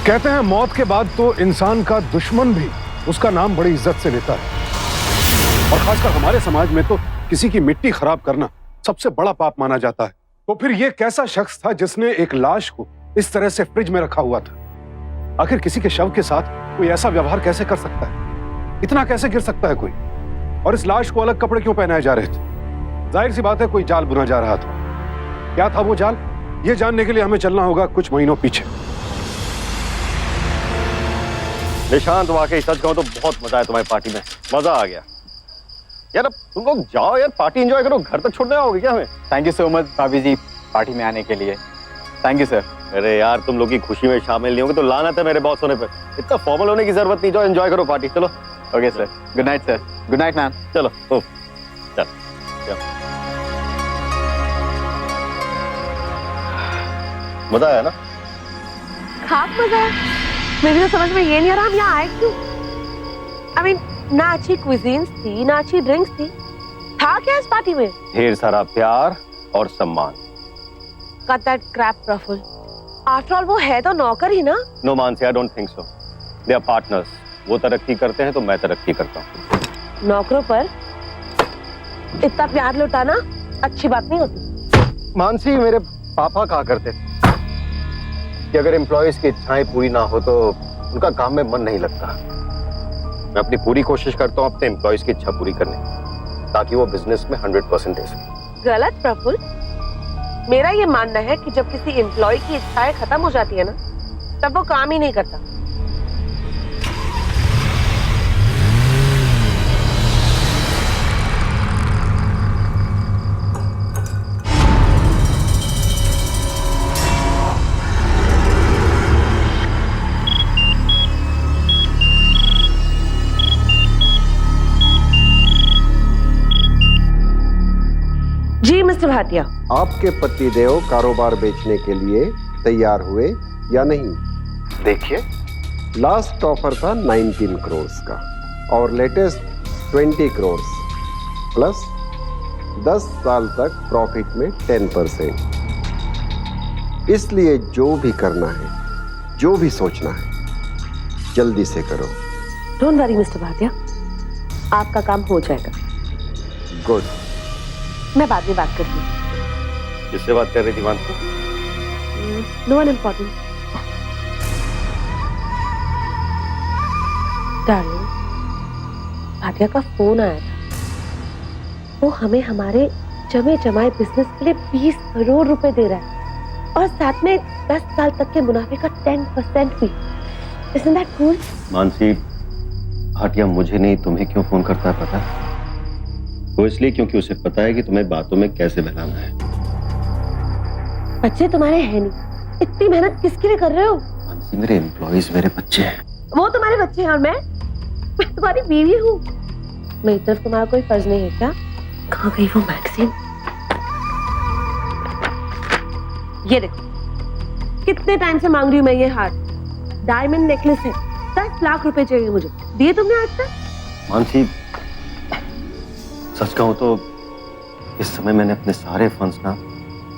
कहते हैं मौत के बाद तो इंसान का दुश्मन भी उसका नाम बड़ी इज्जत से लेता है, और खासकर हमारे समाज में तो किसी की मिट्टी खराब करना सबसे बड़ा पाप माना जाता है। तो फिर यह कैसा शख्स था जिसने एक लाश को इस तरह से फ्रिज में रखा हुआ था? आखिर किसी के शव के साथ कोई ऐसा व्यवहार कैसे कर सकता है? इतना कैसे गिर सकता है कोई? और इस लाश को अलग कपड़े क्यों पहनाए जा रहे थे? जाहिर सी बात है कोई जाल बुना जा रहा था। क्या था वो जाल? ये जानने के लिए हमें चलना होगा कुछ महीनों पीछे। निशांत, वाकई सच कहूं तो बहुत मजा आया तुम्हारी पार्टी में, मजा आ गया यार। अब तुम लोग जाओ यार, पार्टी एंजॉय करो, घर तक छोड़ने आओगे क्या हमें? थैंक यू सो मच भाभी जी पार्टी में आने के लिए। Thank you sir. अरे यार, तुम लोग की खुशी में शामिल नहीं होंगे तो लानत है मेरे बॉस होने पर। इतना फॉर्मल होने की जरूरत नहीं, जाओ एंजॉय करो पार्टी। चलो। Okay sir, good night sir. Good night ma'am. चलो चल। मजा आया ना? खास मजा है। मेरी तो समझ में ये नहीं आ रहा हम यहाँ आए क्यों। I mean, ना अच्छी क्विजीन्स थी, ना अच्छी ड्रिंक्स थी। था क्या इस पार्टी में? ढेर सारा प्यार और सम्मान। Cut that crap, Praful. After all, वो है तो नौकर ही ना। No Mansi, I don't think so. They are partners. वो तरक्की करते हैं तो मैं तरक्की करता हूँ। नौकरों पर इतना प्यार लुटाना अच्छी बात नहीं होती। मानसी, मेरे पापा कहा करते थे कि अगर एम्प्लॉयज की इच्छाएं पूरी ना हो तो उनका काम में मन नहीं लगता। मैं अपनी पूरी कोशिश करता हूँ अपने एम्प्लॉयज की इच्छा पूरी करने की, ताकि वो बिजनेस में 100% दे सके। गलत प्रफुल्ल। मेरा ये मानना है कि जब किसी एम्प्लॉय की इच्छाएं खत्म हो जाती है ना, तब वो काम ही नहीं करता। जी मिस्टर भाटिया। आपके पतिदेव कारोबार बेचने के लिए तैयार हुए या नहीं? देखिए, लास्ट ऑफर था 19 करोड़ का और लेटेस्ट 20 करोड़ प्लस 10 साल तक प्रॉफिट में 10%। इसलिए जो भी करना है, जो भी सोचना है, जल्दी से करो। डोंट वरी मिस्टर भाटिया, आपका काम हो जाएगा। गुड। मैं बाद में बात करती हूँ। किससे बात कर रही थी Mansi? No one important. Darling, Bhatia का फोन आया था। वो हमें हमारे जमे जमाए बिजनेस के लिए 20 करोड़ रुपए दे रहा है और साथ में 10 साल तक के मुनाफे का 10% भी। Isn't that cool? Mansi, Bhatia मुझे नहीं तुम्हें क्यों फोन करता है पता है? वो इसलिए क्योंकि उसे पता है कि तुम्हें बातों में कैसे बहलाना है। बच्चे तुम्हारे हैं नहीं, इतनी मेहनत किसके लिए कर रहे हो? मानसी, मेरे एम्प्लॉइज मेरे बच्चे हैं। वो तुम्हारे बच्चे हैं और मैं तुम्हारी बीवी हूँ। मेरी तरफ तुम्हारा कोई फर्ज नहीं है क्या? कहाँ गई वो मैगजीन? ये देखो, कितने टाइम से मांग रही हूँ मैं ये हार। डायमंड नेकलेस है, 10 लाख रुपए चाहिए मुझे। दिए तुमने आज तक? मानसी, सच कहूं तो इस समय मैंने अपने सारे फंड्स ना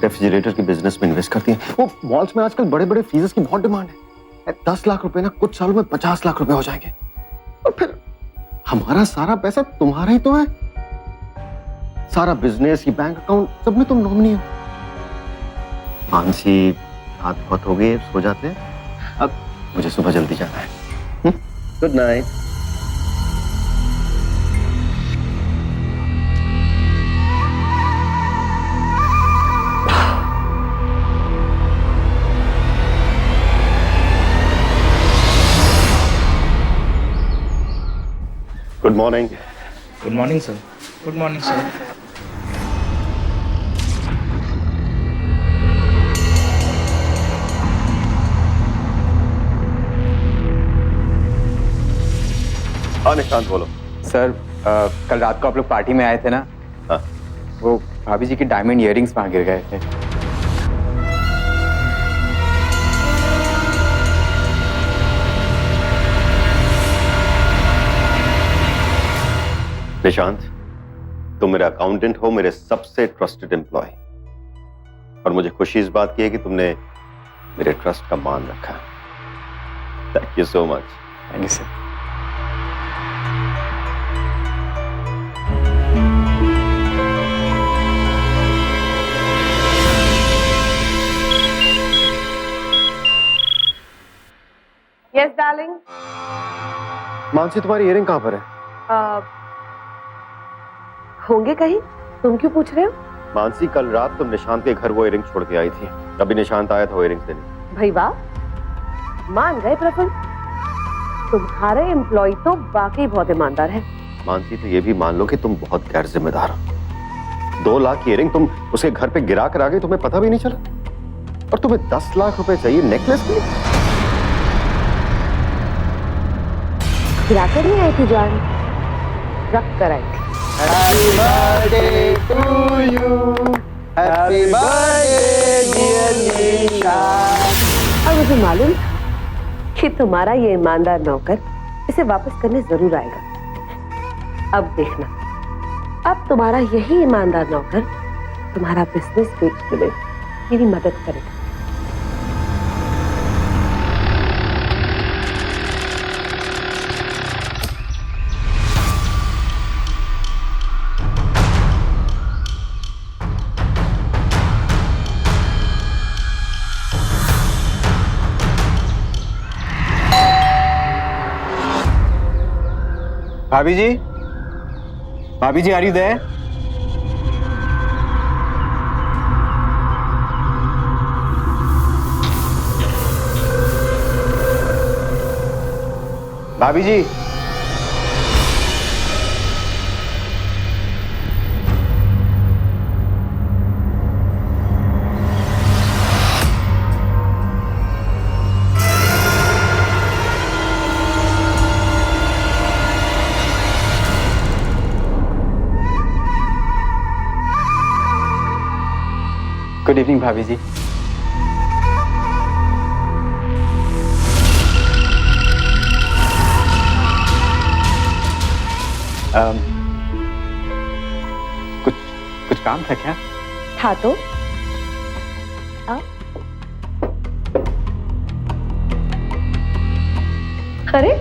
रेफ्रिजरेटर के बिजनेस में इन्वेस्ट कर दिए। वो मॉल्स में आजकल बड़े बड़े फ्रीजर्स की बहुत डिमांड है। 10 लाख रुपए ना कुछ सालों में 50 लाख रुपए हो जाएंगे। और फिर हमारा सारा पैसा तुम्हारा ही तो है। सारा बिजनेस, ये बैंक अकाउंट, सब में तुम नॉमिनी हो। मानसी, रात बहुत हो गई, सो जाते हैं। अब मुझे सुबह जल्दी जाना है। Good night. Good morning. Good morning sir. Good morning sir. हाँ निशांत, बोलो। सर, कल रात को आप लोग पार्टी में आए थे ना? हाँ। वो भाभी जी की डायमंड इयररिंग्स वहां गिर गए थे। निशांत, तुम मेरे अकाउंटेंट हो, मेरे सबसे ट्रस्टेड एम्प्लॉय, और मुझे खुशी इस बात की है कि तुमने मेरे ट्रस्ट का मान रखा। Thank you so much. Thank you sir. Yes darling. Mansi, तुम्हारी इयरिंग कहाँ पर है? होंगे कहीं, तुम क्यों पूछ रहे हो? मानसी, कल रात तुम निशांत के घर वो इयरिंग छोड़ के आई थी। अभी निशांत आया था वो इयरिंग्स देने। भाई वाह, मान गए प्रफुल्ल, तुम्हारे एम्प्लॉय तो वाकई बहुत ईमानदार है। मानसी, तो ये भी मान लो कि तुम बहुत गैर जिम्मेदार हो। 2 लाख की इयरिंग तुम उसके घर पे गिरा कर आ गई, तुम्हें पता भी नहीं चला। और तुम्हें 10 लाख रुपए चाहिए नेकलेस के लिए। गिरा कर नहीं आई थी जान, रख कर आई थी। Happy birthday to you. Happy birthday dear Nishant. और मुझे मालूम था कि तुम्हारा ये ईमानदार नौकर इसे वापस करने जरूर आएगा। अब देखना, अब तुम्हारा यही ईमानदार नौकर तुम्हारा बिजनेस बेचने में मेरी मदद करेगा। भाभी जी, भाभी जी, आर यू देयर? भाभी जी, गुड इवनिंग भाभी जी। कुछ कुछ काम था क्या? था तो आओ। अरे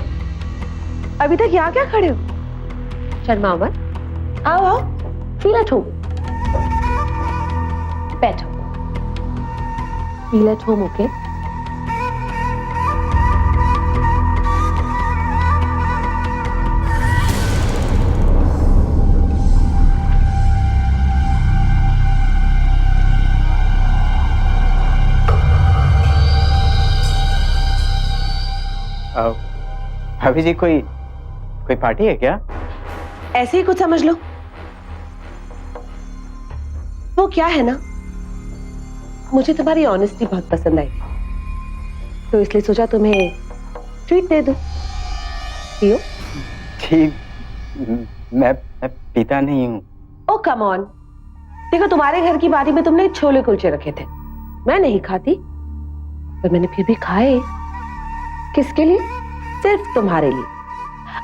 अभी तक यहाँ क्या खड़े हो? शर्माओ मत, आओ आओ, फील एट होम। बैठो, फील एट होम। ओके, भाभी जी, कोई पार्टी है क्या? ऐसे ही कुछ समझ लो। वो क्या है ना, मुझे तुम्हारी ऑनेस्टी बहुत पसंद आई, तो इसलिए सोचा तुम्हें ट्रीट दे दूं। पियो। जी, मैं पीता नहीं हूँ। ओ कम ऑन, देखो तुम्हारे घर की बारी में तुमने छोले कुलचे रखे थे, मैं नहीं खाती, पर मैंने फिर भी खाए। किसके लिए? सिर्फ तुम्हारे लिए।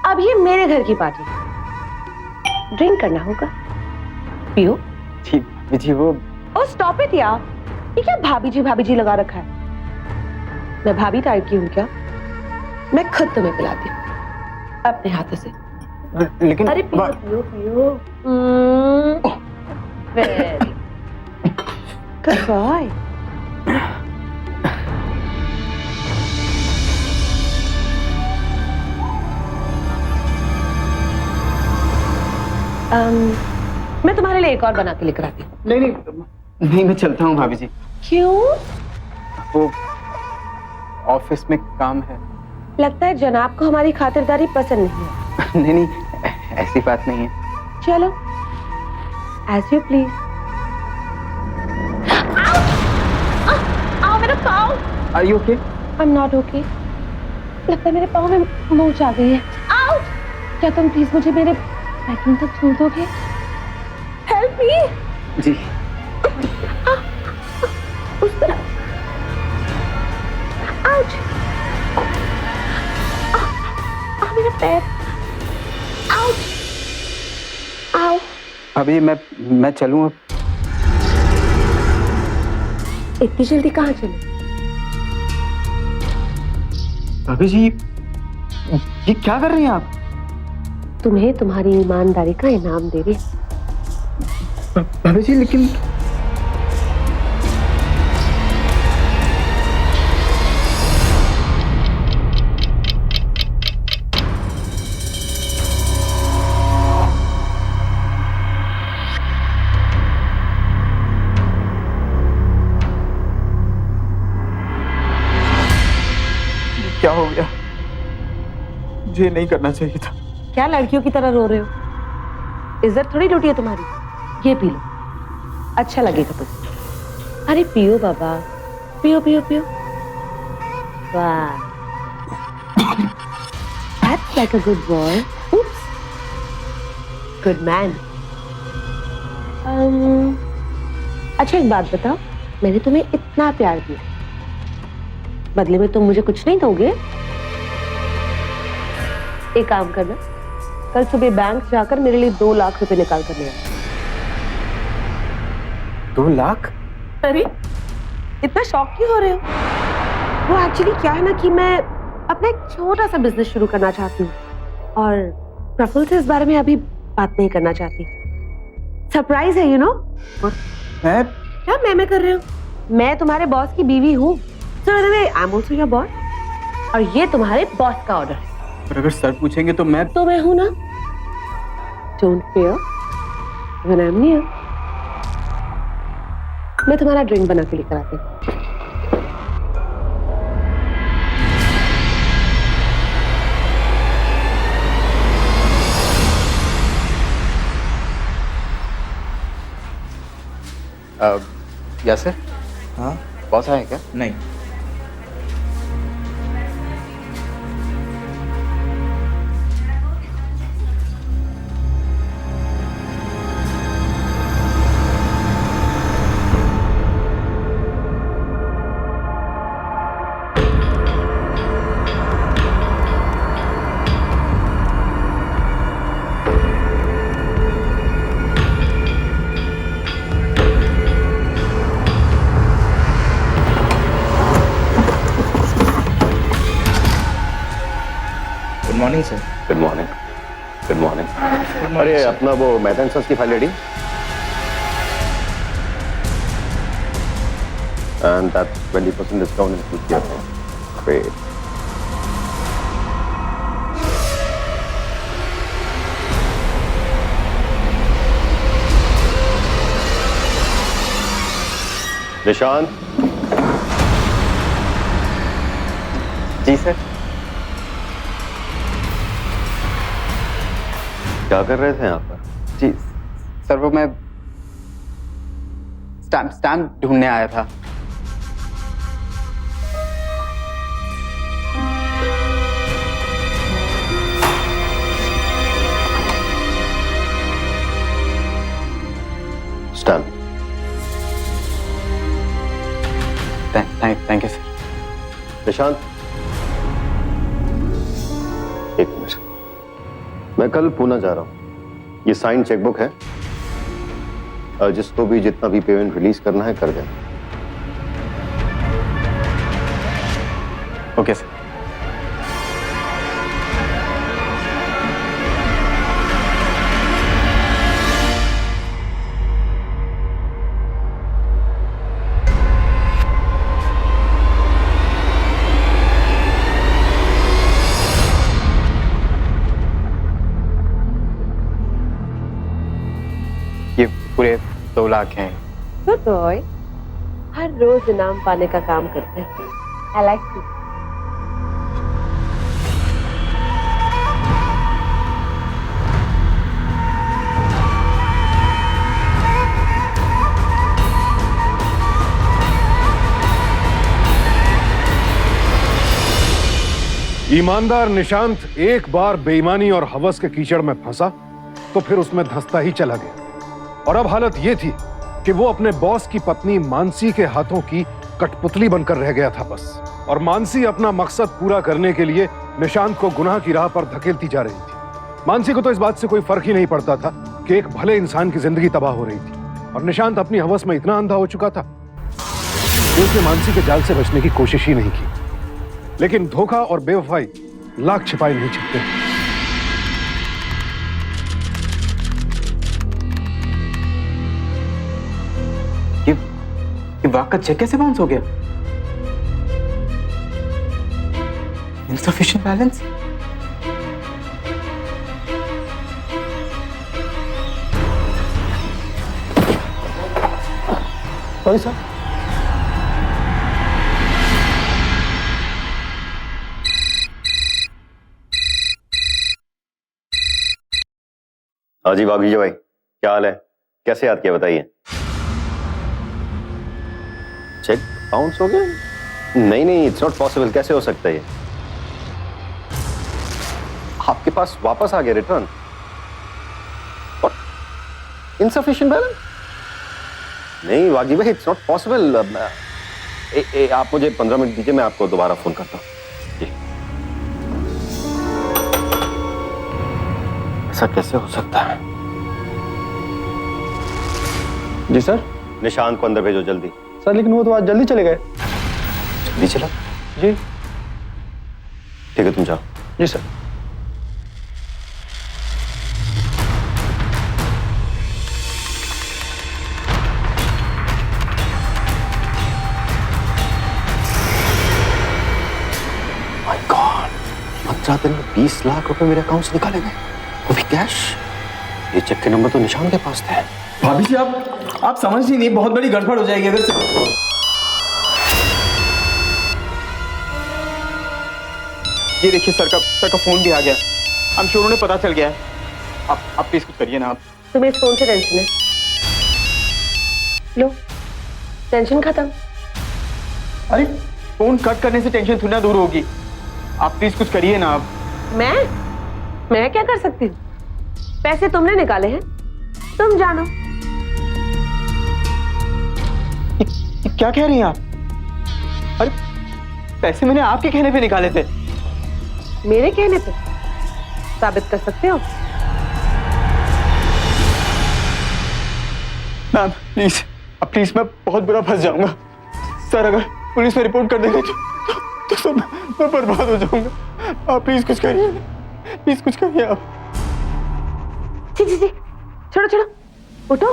अब ये मेरे घर की पार्टी है, ड्रिंक करना होगा, पियो। जी भाभी जी, वो ओ स्टॉप इट यार, ये क्या भाभी जी लगा रखा है? मैं भाभी टाइप की हूँ क्या? मैं खुद तुम्हें पिलाती हूँ अपने हाथों से। लेकिन अरे पियो पियो पियो। Very good boy. मैं तुम्हारे लिए एक और बना के लेकर आती हूँ। नहीं, मैं चलता हूँ भाभी जी। क्यों? वो ऑफिस में काम है। लगता है जनाब को हमारी खातिरदारी पसंद नहीं है। नहीं, ऐसी बात नहीं है। चलो, एज यू प्लीज। आओ मेरा पाँव। Are you okay? I am not okay. लगता है मेरे पाँव में मोच आ गई है। आउट! क्या तुम प्लीज मुझे मेरे बेडरूम तक छोड़ दोगे? Help me. जी। उस तरफ। आउट! मेरा पैर। आउट! आओ। भाभी, मैं चलूं अब? इतनी जल्दी कहाँ चले? भाभी जी ये क्या कर रही हैं आप? तुम्हें तुम्हारी ईमानदारी का इनाम दे रही। भाभी जी लेकिन क्या हो गया? मुझे नहीं करना चाहिए था। क्या लड़कियों की तरह रो रहे हो? इज्जत थोड़ी लूटी है तुम्हारी। ये पी लो, अच्छा लगेगा तुम्हें। अरे पियो बाबा, पियो पियो पियो। वाह, that's like a good boy. Oops, good man. अच्छा एक बात बताओ, मैंने तुम्हें इतना प्यार दिया, बदले में तुम मुझे कुछ नहीं दोगे? एक काम करना, कल सुबह बैंक जाकर मेरे लिए 2 लाख रुपए निकाल कर ले आना। 2 लाख? अरे इतना शॉक क्यों हो रहे हो? वो एक्चुअली क्या है ना कि मैं अपना एक छोटा सा बिजनेस शुरू करना चाहती हूँ और प्रफुल्ल से इस बारे में अभी बात नहीं करना चाहती। सरप्राइज है, यू नो। मैं क्या मैं कर रही हूँ? मैं तुम्हारे बॉस की बीवी हूँ। So anyway, I'm also your boss. और ये तुम्हारे बॉस का ऑर्डर है। पर अगर सर पूछेंगे तो मैं हूं ना। Don't fear when I'm near. मैं तुम्हारा ड्रिंक बना के लेकर आती हूँ। यासिर, हाँ बॉस आए क्या? नहीं। Good morning sir. Good morning. Good morning. अरे अपना वो मैथ्स की file ready? And that 20% discount includes your pay. Great. Nishant. जी सर। क्या कर रहे थे यहाँ पर? जी सर, वो मैं स्टैम्प ढूंढने आया था। Stamp. Thank you sir. Nishant, एक मिनट, मैं कल पूना जा रहा हूं। ये साइन चेकबुक है, जिसको भी जितना भी पेमेंट रिलीज करना है कर देना। Okay sir. ये पूरे 2 लाख हैं। गुड बॉय, हर रोज इनाम पाने का काम करते हैं। I like you. ईमानदार निशांत एक बार बेईमानी और हवस के कीचड़ में फंसा तो फिर उसमें धंसता ही चला गया। और अब हालत यह थी कि वो अपने बॉस की पत्नी मानसी के हाथों की कठपुतली बनकर रह गया था बस। और मानसी अपना मकसद पूरा करने के लिए निशांत को गुनाह की राह पर धकेलती जा रही थी। मानसी को तो इस बात से कोई फर्क ही नहीं पड़ता था कि एक भले इंसान की जिंदगी तबाह हो रही थी, और निशांत अपनी हवस में इतना अंधा हो चुका था कि उसने मानसी के जाल से बचने की कोशिश ही नहीं की। लेकिन धोखा और बेवफाई लाख छिपाए नहीं छिपते। ये वाक का चेक कैसे बाउंस हो गया? Insufficient balance? Sorry sir. हाँ जी बागी जी भाई, क्या हाल है? कैसे याद किया बताइए? चेक बाउंस हो गया? नहीं नहीं, इट्स नॉट पॉसिबल। कैसे हो सकता है ये? आपके पास वापस आ गया रिटर्न? Insufficient balance? नहीं वागी भाई, इट्स नॉट पॉसिबल। आप मुझे 15 मिनट दीजिए, मैं आपको दोबारा फोन करता हूँ। ऐसा कैसे हो सकता है? जी सर। निशांत को अंदर भेजो जल्दी। सर लेकिन वो तो आज जल्दी चले गए। जल्दी चला? जी। ठीक है तुम जाओ। जी सर। माय गॉड, मध्रा दिन में 20 लाख रुपए मेरे अकाउंट से निकाले गए, वो भी कैश। ये चेक के नंबर तो निशांत के पास थे। भाभी जी आप समझ ही नहीं, बहुत बड़ी गड़बड़ हो जाएगी अगर ये देखिए सर का फोन भी आ गया। हम श्योर उन्हें पता चल गया है। आप प्लीज कुछ करिए ना। आप तुम्हें इस फोन से टेंशन है? लो, टेंशन खत्म। अरे फोन कट करने से टेंशन थोड़ी ना दूर होगी। आप प्लीज कुछ करिए ना। आप मैं क्या कर सकती हूँ? पैसे तुमने निकाले हैं, तुम जानो। ये क्या कह रही हैं आप? अरे पैसे मैंने आपके कहने पे निकाले थे। मेरे कहने पे? साबित कर सकते हो? मैम प्लीज मैं बहुत बुरा फंस जाऊंगा। सर अगर पुलिस में रिपोर्ट कर देंगे तो सर मैं बर्बाद हो जाऊंगा। आप प्लीज कुछ करिए, प्लीज कुछ करिए आप। जी छोड़ो, उठो।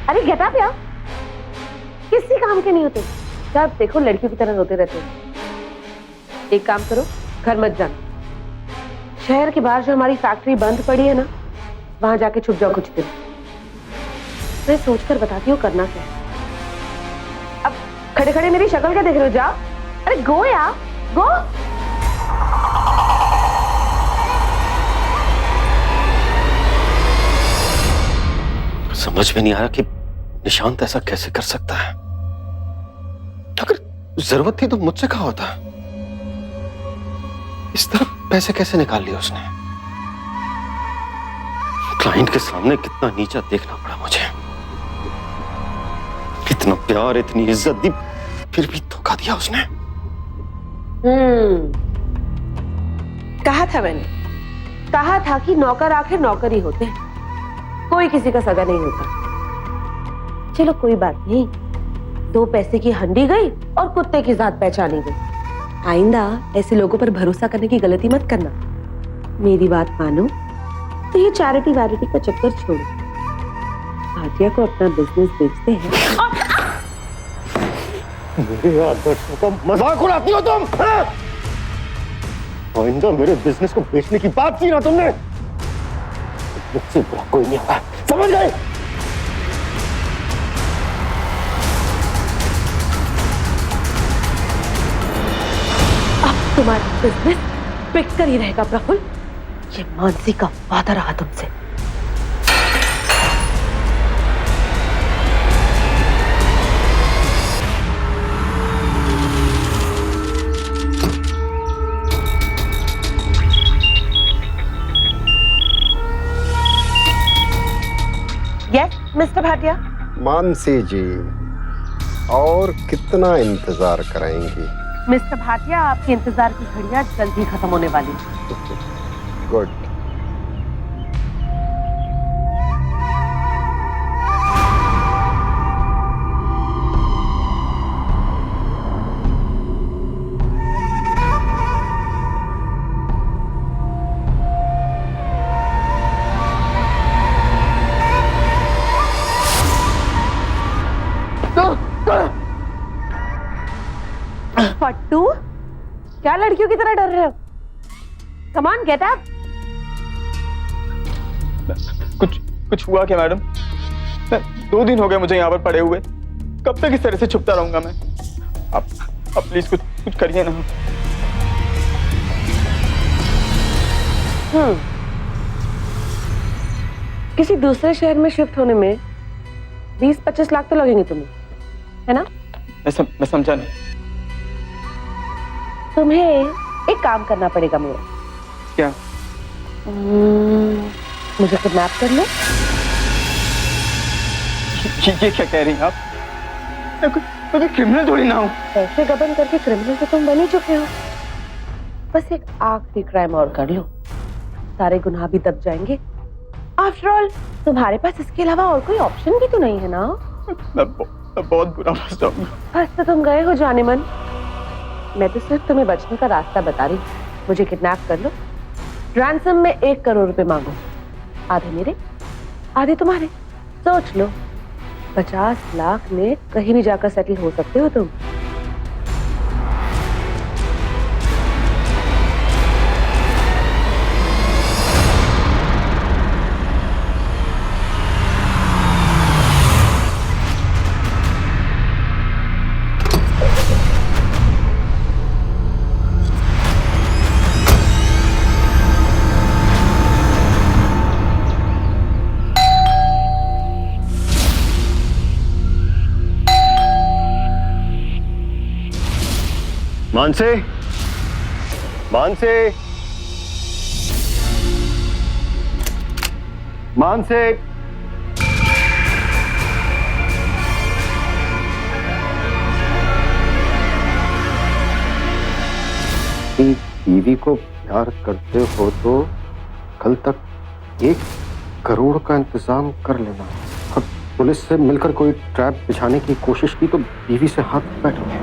अरे गेट अप यार, किसी काम के नहीं होते। जब देखो लड़कियों की तरह रोते रहते हो। एक काम करो, घर मत जाना। शहर के बाहर जो हमारी फैक्ट्री बंद पड़ी है ना, वहां जाके छुप जाओ कुछ दिन। मैं सोचकर बताती हूँ करना क्या है। अब खड़े खड़े मेरी शक्ल क्या देख रहे हो? जाओ। अरे गो यार, गो। समझ में नहीं आ रहा कि निशांत ऐसा कैसे कर सकता है। अगर जरूरत थी तो मुझसे कहा होता। इस तरह पैसे कैसे निकाल लिए उसने? क्लाइंट के सामने कितना नीचा देखना पड़ा मुझे। इतना प्यार, इतनी इज्जत दी, फिर भी धोखा दिया उसने। कहा था मैंने, कहा था कि नौकर आखिर नौकर ही होते हैं, कोई किसी का सगा नहीं होता। चलो कोई बात नहीं, 2 पैसे की हंडी गई और कुत्ते की जात पहचानी गई। आइंदा ऐसे लोगों पर भरोसा करने की गलती मत करना। मेरी बात मानो तो ये चैरिटी वैरिटी का चक्कर छोड़ो। भाटिया को अपना बिजनेस बेचते हैं। मेरे आदर्शों का मजाक उड़ाती हो तुम? आइंदा मेरे बिजनेस को बेचने की बात की ना तुमने, मुझसे बुरा कोई नहीं होगा, समझ गए? अब तुम्हारा बिजनेस बिककर ही रहेगा प्रफुल्ल। ये मानसी का वादा रहा तुमसे। Yes mister Bhatia. मानसी जी, और कितना इंतजार कराएंगी? मिस्टर भाटिया, आपके इंतजार की घड़ियां जल्द ही खत्म होने वाली है। गुड। लड़कियों की तरह डर रहे हो? Come on, get up. कुछ हुआ क्या मैडम? 2 दिन हो गए मुझे यहाँ पर पड़े हुए। कब तक इस तरह से छुपता रहूंगा मैं? आप प्लीज कुछ करिए ना। किसी दूसरे शहर में शिफ्ट होने में 20-25 लाख तो लगेंगे तुम्हें, है ना? मैं समझा नहीं। तुम्हें एक काम करना पड़ेगा मेरा। क्या? मुझे किडनैप कर लो। ये क्या कह रही हैं आप? मैं कोई क्रिमिनल थोड़ी ना हूँ। पैसे गबन करके क्रिमिनल तो तुम बन ही चुके हो। बस एक आखिरी क्राइम और कर लो, सारे गुनाह भी दब जाएंगे। आफ्टर ऑल तुम्हारे पास इसके अलावा और कोई ऑप्शन भी तो नहीं है ना? मैं बहुत बुरा फंस जाऊंगा। फंस तो तुम गए हो जाने मन। मैं तो सिर्फ तुम्हें बचने का रास्ता बता रही हूँ। मुझे किडनैप कर लो, रैंसम में 1 करोड़ रुपए मांगो। आधे मेरे, आधे तुम्हारे। सोच लो, 50 लाख में कहीं भी जाकर सेटल हो सकते हो तुम। मानसे, मानसे, मानसे। बीवी को प्यार करते हो तो कल तक 1 करोड़ का इंतजाम कर लेना। अब पुलिस से मिलकर कोई ट्रैप बिछाने की कोशिश की तो बीवी से हाथ बैठोगे।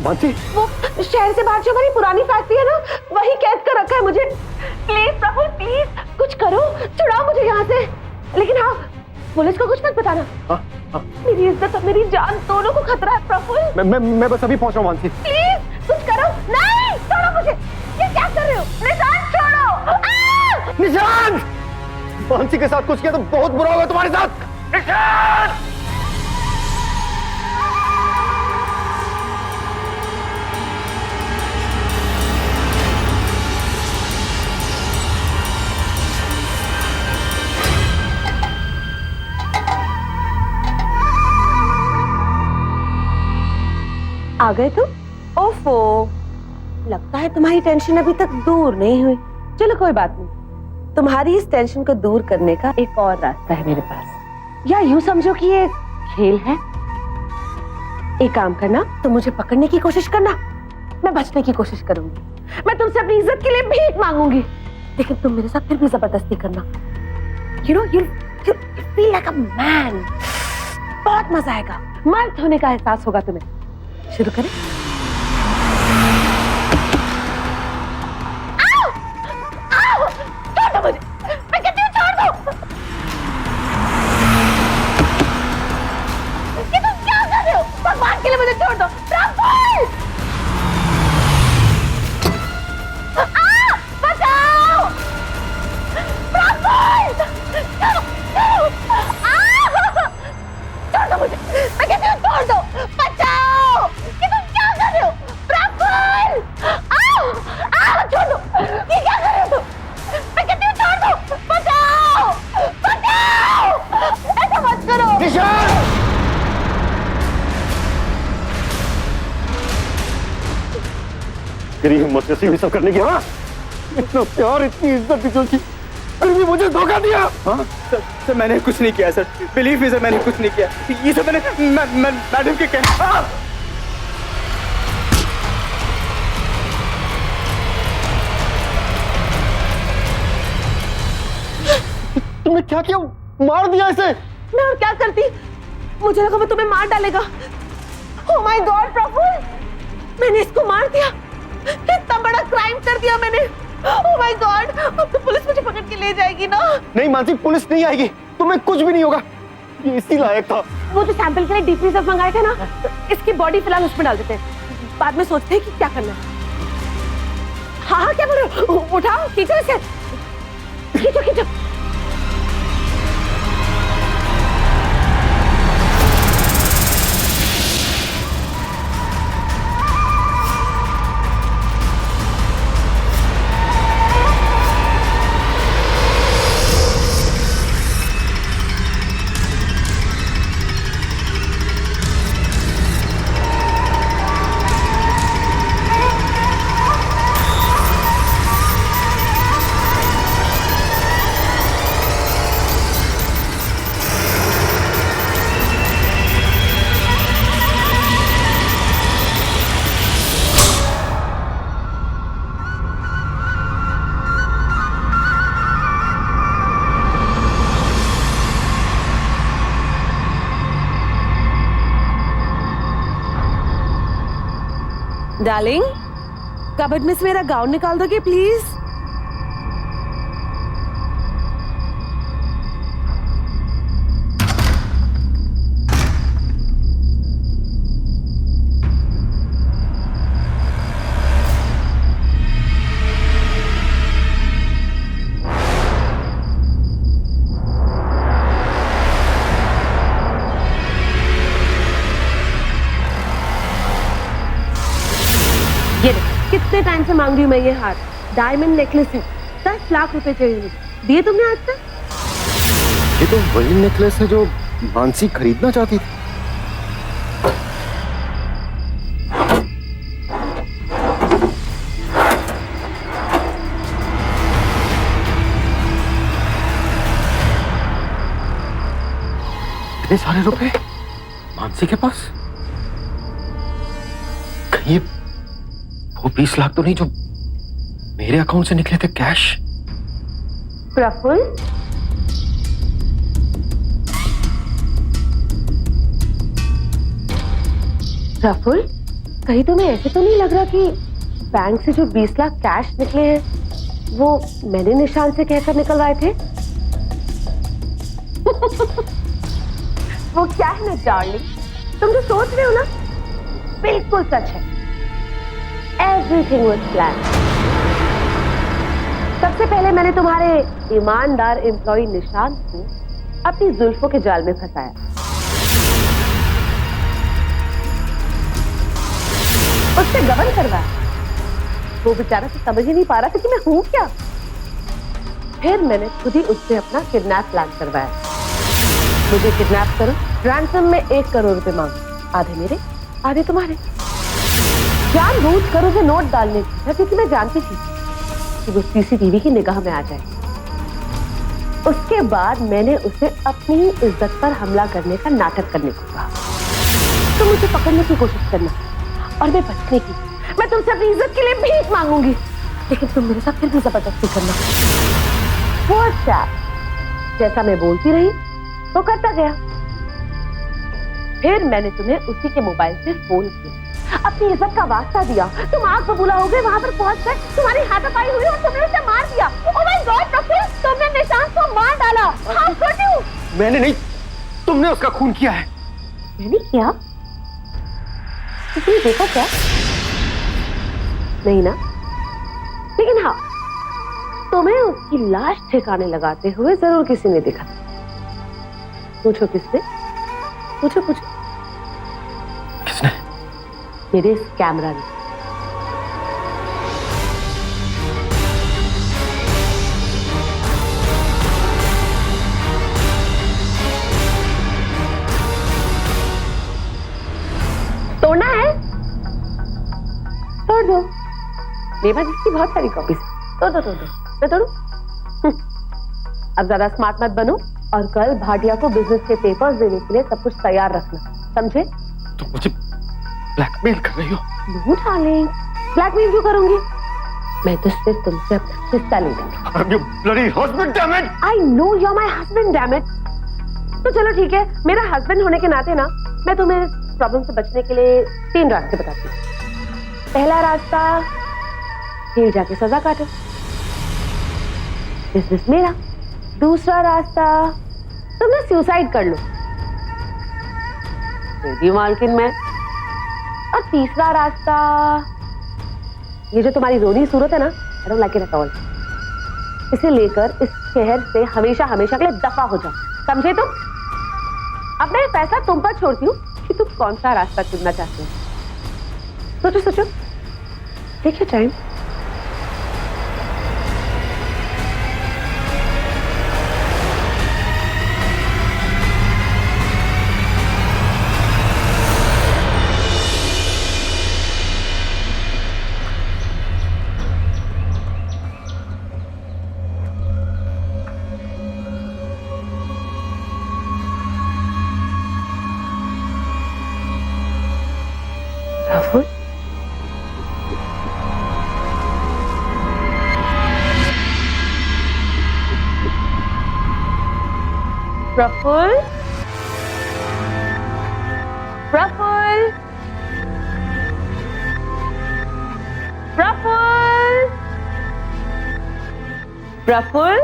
मानसी, वो शहर से बाहर जो हमारी पुरानी फैक्ट्री है ना, वही कैद कर रखा है मुझे। प्लीज प्रफुल्ल, प्लीज कुछ करो, छुड़ाओ मुझे यहाँ से। लेकिन हाँ, पुलिस को कुछ मत बताना। मेरी इज्जत और मेरी जान दोनों को खतरा है प्रफुल्ल। मैं बस अभी पहुंच रहा हूँ मानसी। प्लीज कुछ करो। नहीं, छोड़ो मुझे। ये क्या कर रहे हो? निशान छोड़ो। निशान! मानसी के साथ कुछ किया तो बहुत बुरा होगा तुम्हारे साथ। निशान! आ गए तुम? ओफो, लगता है तुम्हारी टेंशन अभी तक दूर नहीं हुई। चलो कोई बात नहीं, तुम्हारी इस टेंशन को दूर करने का एक और रास्ता है मेरे पास। या यूं समझो कि ये खेल है। एक काम करना, तुम मुझे पकड़ने की कोशिश करना, मैं बचने की कोशिश करूंगी। मैं तुमसे अपनी इज्जत के लिए भीख मांगूंगी, लेकिन तुम मेरे साथ फिर भी जबरदस्ती करना। You know, you feel like a man. बहुत मजा आएगा, मर्द होने का एहसास होगा तुम्हें। शुरू करें? आओ! आओ! छोड़ दो मुझे, मैं कहती हूँ छोड़ दो। ये तुम क्या कर रहे हो? भगवान के लिए मुझे छोड़ दो। प्रफुल्ल! बचाओ! प्रफुल्ल! तेरी हिम्मत कैसी हुई सब करने की? हाँ, इतना प्यार, इतनी इज्जत दी तुझी, फिर भी मुझे धोखा दिया। हाँ सर मैंने कुछ नहीं किया सर, बिलीव मी सर, मैंने कुछ नहीं किया। ये सब मैंने मैडम के कहने। तुमने क्या किया? मार दिया इसे? मैं और क्या करती, मुझे लगा वो तुम्हें मार डालेगा। ओह माय गॉड प्रफुल्ल, मैंने इसको मार दिया। कितना बड़ा क्राइम कर दिया मैंने। ओह माय गॉड, अब तो पुलिस मुझे पकड़ के ले जाएगी ना। नहीं मानसी, पुलिस नहीं आएगी, तुम्हें कुछ भी नहीं होगा, ये इसी लायक था। वो जो सैंपल के लिए डीपी सब मंगाए थे ना, इसकी बॉडी फिलहाल उसमें डाल देते हैं, बाद में सोचते हैं कि क्या करना है। हाँ हाँ क्या बोल रहे हो, उठाओ, खींचो इसे, खींचो खींचो। डार्लिंग, कबर्ड में से मेरा गाउन निकाल दोगे प्लीज? ये कितने टाइम से मांग रही हूँ मैं ये हार, डायमंड नेकलेस है, 10 लाख रुपए चाहिए मुझे, दिए तुमने आज तक? ये तो वही नेकलेस है जो मानसी खरीदना चाहती थी। इतने सारे रुपए मानसी के पास? कहीं ये वो 20 लाख तो नहीं जो मेरे अकाउंट से निकले थे कैश? प्रफुल्ल, प्रफुल्ल, कहीं तुम्हें ऐसे तो नहीं लग रहा कि बैंक से जो 20 लाख कैश निकले हैं वो मैंने निशान से कहकर निकलवाए थे? वो क्या है ना डार्लिंग, तुम जो सोच रहे हो ना बिल्कुल सच है। Everything was planned. सबसे पहले मैंने तुम्हारे ईमानदार एम्प्लॉय निशांत को अपनी जुल्फों के जाल में फंसाया। उससे गबन करवाया। वो बेचारा तो समझ ही नहीं पा रहा था कि मैं हूं क्या। फिर मैंने खुद ही उससे अपना किडनैप प्लान करवाया। मुझे किडनैप करो, रैंसम में 1 करोड़ रुपए मांगो, आधे मेरे आधे तुम्हारे। जानबूझ कर उसे नोट डालने की था क्योंकि मैं जानती थी कि वो सीसीटीवी की निगाह में आ जाए। उसके बाद मैंने उसे अपनी ही इज्जत पर हमला करने का नाटक करने को कहा। तुम मुझे पकड़ने की कोशिश करना और मैं बचने की। मैं तुमसे अपनी इज्जत के लिए भीख मांगूंगी, लेकिन तुम मेरे साथ फिर भी जबरदस्ती करना। वो अच्छा, जैसा मैं बोलती रही तो करता गया। फिर मैंने तुम्हें उसी के मोबाइल से फोन किया, अपनी इज्जत का वास्ता दिया। तुम आग बबूला हो गए, वहां पर पहुंच गए, तुम्हारी हाथापाई हुई और तुमने उसे मार दिया। ओह माय गॉड प्रफुल्ल, तुमने निशांत को मार डाला। How could you? मैंने नहीं, तुमने उसका खून किया है। मैंने किया? तुमने देखा क्या? नहीं ना? लेकिन हाँ, तुम्हें उसकी लाश ठिकाने लगाते हुए जरूर किसी ने देखा। पूछो किसने? पूछो पूछो। किसने? मेरे इस कैमरा ने। तोड़ना है? तोड़ दो। मेरे पास इसकी बहुत सारी कॉपीज। तो मैं तोड़ू? अब ज्यादा स्मार्ट मत बनो और कल भाटिया को बिजनेस के पेपर्स देने के लिए सब कुछ तैयार रखना, समझे? तुम मुझे ब्लैकमेल कर रही हो? नो डार्लिंग, ब्लैकमेल क्यों करूंगी? मैं तो सिर्फ तुमसे अपना हिस्सा ले लूंगी। I'm your bloody husband, damn it! I know you're my husband, damn it. तो चलो ठीक है, मेरा हस्बैंड होने के नाते ना मैं तुम्हें इस प्रॉब्लम से बचने के लिए 3 रास्ते बताती हूँ। पहला रास्ता, जेल जाके सजा काटो, बिजनेस मेरा। दूसरा रास्ता, तुम ना सुसाइड कर लो, मेरी मालकिन में। और तीसरा रास्ता, ये जो तुम्हारी रोनी सूरत है ना, I don't like it at all. इसे लेकर इस शहर से हमेशा हमेशा के लिए दफा हो जाओ, समझे तुम? अब मैं फैसला तुम पर छोड़ती हूँ कि तुम कौन सा रास्ता चुनना चाहते हो। सोचो सोचो, take your time. Rahul, Praful, Praful, Praful, Praful,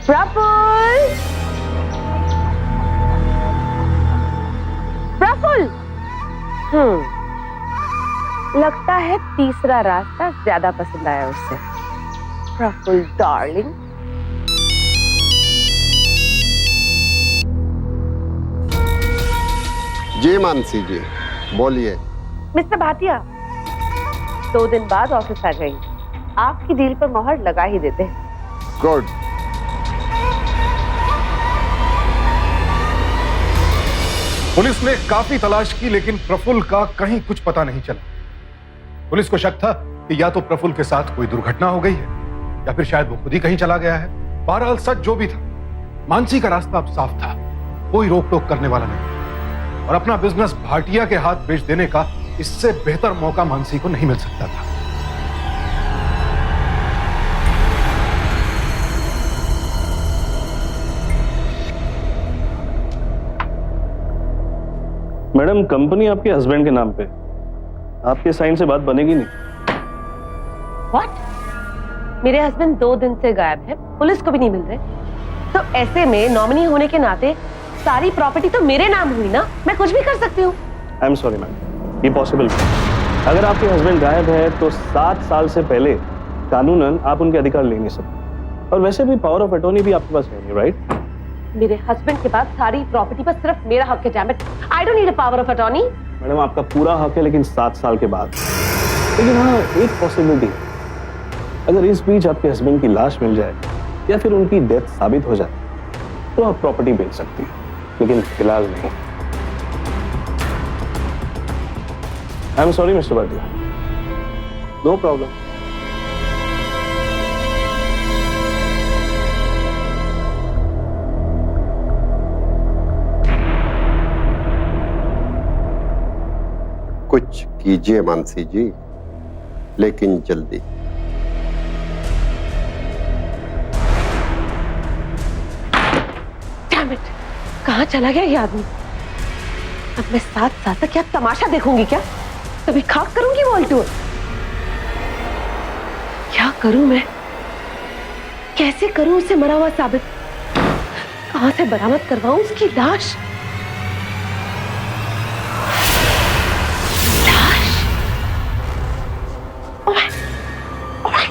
Praful, Praful. लगता है तीसरा रास्ता ज्यादा पसंद आया उससे। प्रफुल्ल डार्लिंग। जी मानसी जी, बोलिए। मिस्टर भाटिया, 2 दिन बाद ऑफिस आ जाइए, आपकी डील पर मोहर लगा ही देते हैं। गुड। पुलिस ने काफी तलाश की लेकिन प्रफुल्ल का कहीं कुछ पता नहीं चला। पुलिस को शक था कि या तो प्रफुल्ल के साथ कोई दुर्घटना हो गई है या फिर शायद वो खुद ही कहीं चला गया है। बहरहाल सच जो भी था, मानसी का रास्ता अब साफ था, कोई रोक टोक करने वाला नहीं, और अपना बिजनेस भाटिया के हाथ बेच देने का इससे बेहतर मौका मानसी को नहीं मिल सकता था। मैडम, कंपनी आपके हस्बैंड के नाम पे, आपके साइन से बात बनेगी नहीं। What? मेरे हस्बैंड 2 दिन से गायब है, पुलिस को भी नहीं मिल रहे, तो ऐसे में नॉमिनी होने के नाते सारी प्रॉपर्टी तो मेरे नाम हुई ना, मैं कुछ भी कर सकती हूँ। आई एम सॉरी मैम, ये पॉसिबल नहीं। अगर आपके हस्बैंड गायब है तो 7 साल से पहले कानूनन आप उनके अधिकार ले नहीं सकते, और वैसे भी पावर ऑफ अटॉर्नी भी आपके पास है, राइट? मेरे हस्बैंड के पास सारी प्रॉपर्टी पर सिर्फ मेरा हक है, damn it. I don't need a power of attorney. Madam, आपका पूरा हक है, लेकिन 7 साल के बाद। लेकिन हाँ, एक पॉसिबिलिटी, अगर इस बीच आपके हस्बैंड की लाश मिल जाए या फिर उनकी डेथ साबित हो जाए तो आप प्रॉपर्टी बेच सकती हैं, लेकिन फिलहाल नहीं। I am sorry mister Bhatia, no problem. कुछ कीजिए मानसी जी, लेकिन जल्दी। डैम इट, कहाँ चला गया ये आदमी? अब मैं 7 साल तक क्या तमाशा देखूंगी क्या? कभी खाक करूंगी वॉल टूर? क्या करूं मैं? कैसे करूं उसे मरा हुआ साबित? कहां से बरामद करवाऊं उसकी लाश?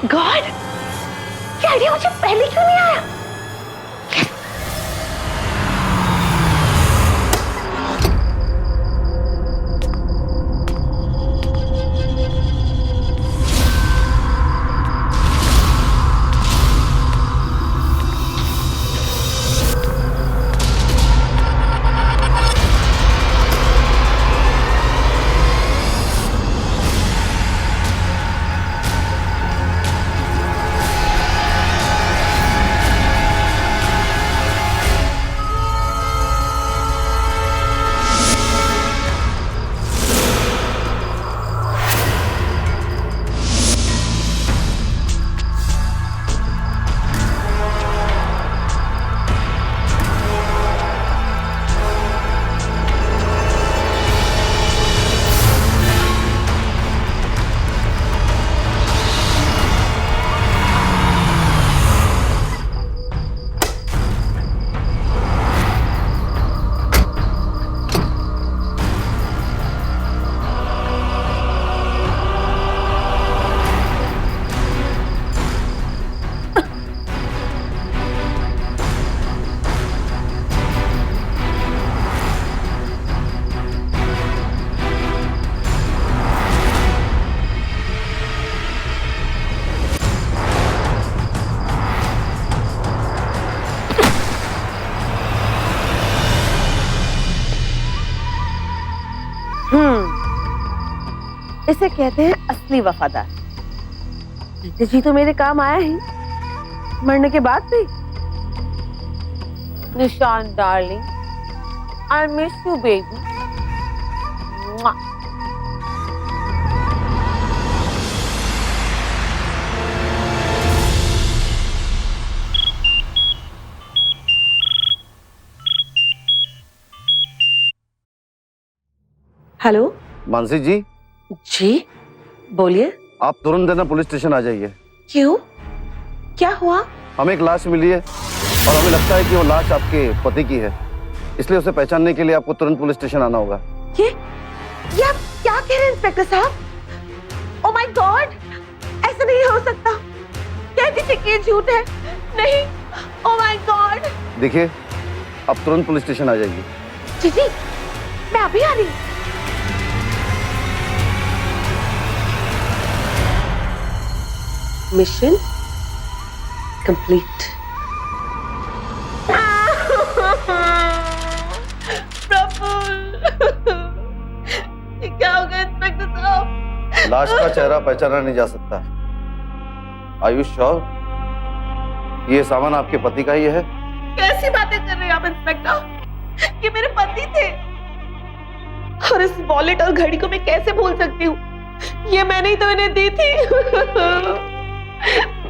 गॉड, ये आइडिया मुझे पहले क्यों नहीं आया? इसे कहते हैं असली वफादार। जीते जी तो मेरे काम आया ही, मरने के बाद भी। Nishan darling, I miss you baby. Hello Mansi ji, जी, बोलिए। आप तुरंत देना पुलिस स्टेशन आ जाइए। क्यों, क्या हुआ? हमें एक लाश मिली है और हमें लगता है कि वो लाश आपके पति की है, इसलिए उसे पहचानने के लिए आपको तुरंत पुलिस स्टेशन आना होगा। ये आप क्या कह रहे हैं इंस्पेक्टर साहब? ओह माय गॉड, ऐसा नहीं हो सकता। कह दीजिए कि ये झूठ है। नहीं, ओह माय गॉड। देखिए, आप तुरंत पुलिस स्टेशन आ जाइए। जी जी, मैं अभी आ रही हूँ। Mission complete. ये क्या हो गया इंस्पेक्टर साहब? लाश का चेहरा पहचाना नहीं जा सकता। आर यू श्योर ये सामान आपके पति का ही है? कैसी बातें कर रहे हैं आप इंस्पेक्टर? ये मेरे पति थे। और इस वॉलेट और घड़ी को मैं कैसे भूल सकती हूँ? ये मैंने ही तो इन्हें दी थी।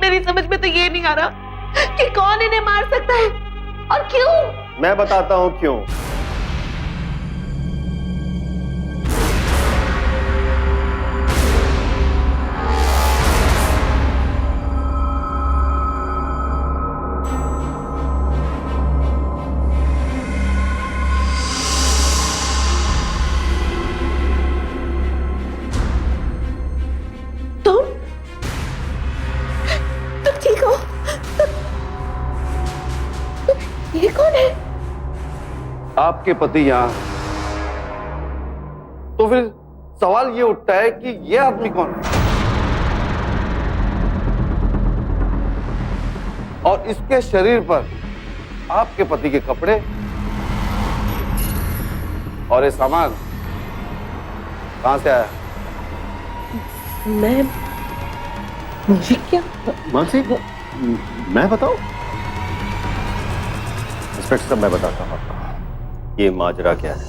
मेरी समझ में तो ये नहीं आ रहा कि कौन इन्हें मार सकता है और क्यों। मैं बताता हूँ क्यों। ये कौन है? आपके पति यहाँ, तो फिर सवाल ये उठता है कि ये आदमी कौन है और इसके शरीर पर आपके पति के कपड़े और ये सामान कहां से आया? मुझे क्या? मानसी, मैं बताऊं? इंस्पेक्टर साहब, मैं बताता हूं आपको ये माजरा क्या है।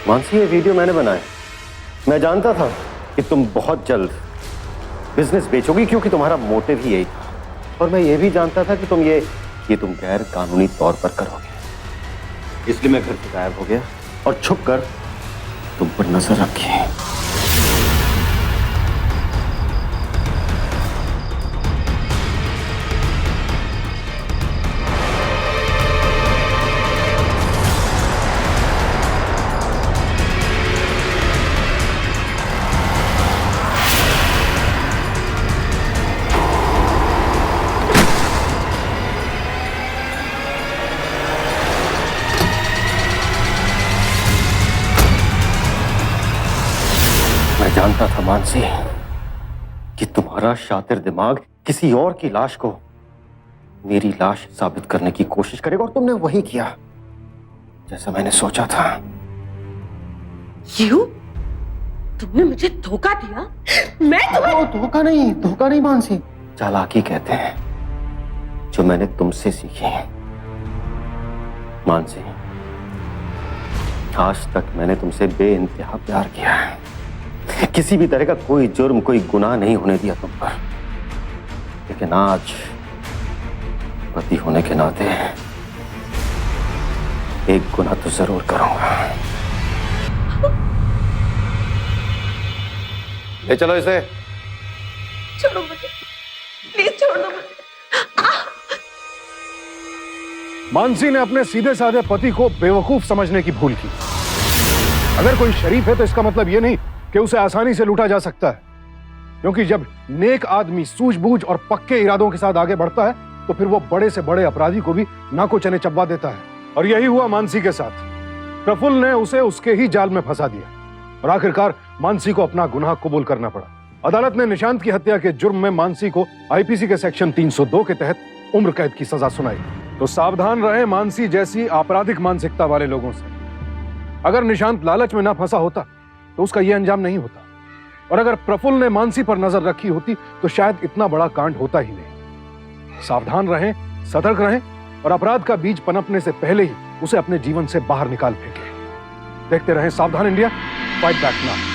मानसी, ये वीडियो मैंने बनाया। मैं जानता था कि तुम बहुत जल्द बिजनेस बेचोगी क्योंकि तुम्हारा मोटिव ही यही था, और मैं ये भी जानता था कि तुम गैर कानूनी तौर पर करोगे, इसलिए मैं घर से गायब हो गया और छुप कर तुम पर नजर रखी। मैं जानता था मानसी कि तुम्हारा शातिर दिमाग किसी और की लाश को मेरी लाश साबित करने की कोशिश करेगा, और तुमने वही किया जैसा मैंने सोचा था। क्यों? तुमने मुझे धोखा दिया? मैं तुम्हें धोखा नहीं मानसी, चालाकी कहते हैं, जो मैंने तुमसे सीखी है। मानसी, आज तक मैंने तुमसे बेइंतहा प्यार किया है, किसी भी तरह का कोई जुर्म, कोई गुनाह नहीं होने दिया तुम पर, लेकिन आज पति होने के नाते एक गुनाह तो जरूर करूंगा। ले चलो इसे। छोड़ो मुझे, प्लीज छोड़ दो मुझे। मानसी ने अपने सीधे साधे पति को बेवकूफ समझने की भूल की। अगर कोई शरीफ है तो इसका मतलब यह नहीं कि उसे आसानी से लूटा जा सकता है, क्योंकि जब नेक आदमी सूझबूझ और पक्के इरादों के साथ आगे बढ़ता है तो फिर वो बड़े से बड़े अपराधी को भी नाको चने चबा देता है। और यही हुआ मानसी के साथ। प्रफुल्ल ने उसे उसके ही जाल में फंसा दिया। और आखिरकार मानसी को अपना गुनाह कबूल करना पड़ा। अदालत ने निशांत की हत्या के जुर्म में मानसी को आईपीसी के सेक्शन 302 के तहत उम्र कैद की सजा सुनाई। तो सावधान रहे मानसी जैसी आपराधिक मानसिकता वाले लोगों से। अगर निशांत लालच में ना फंसा होता तो उसका यह अंजाम नहीं होता, और अगर प्रफुल्ल ने मानसी पर नजर रखी होती तो शायद इतना बड़ा कांड होता ही नहीं। सावधान रहें, सतर्क रहें और अपराध का बीज पनपने से पहले ही उसे अपने जीवन से बाहर निकाल फेंकें। देखते रहें सावधान इंडिया, फाइट बैक नाउ।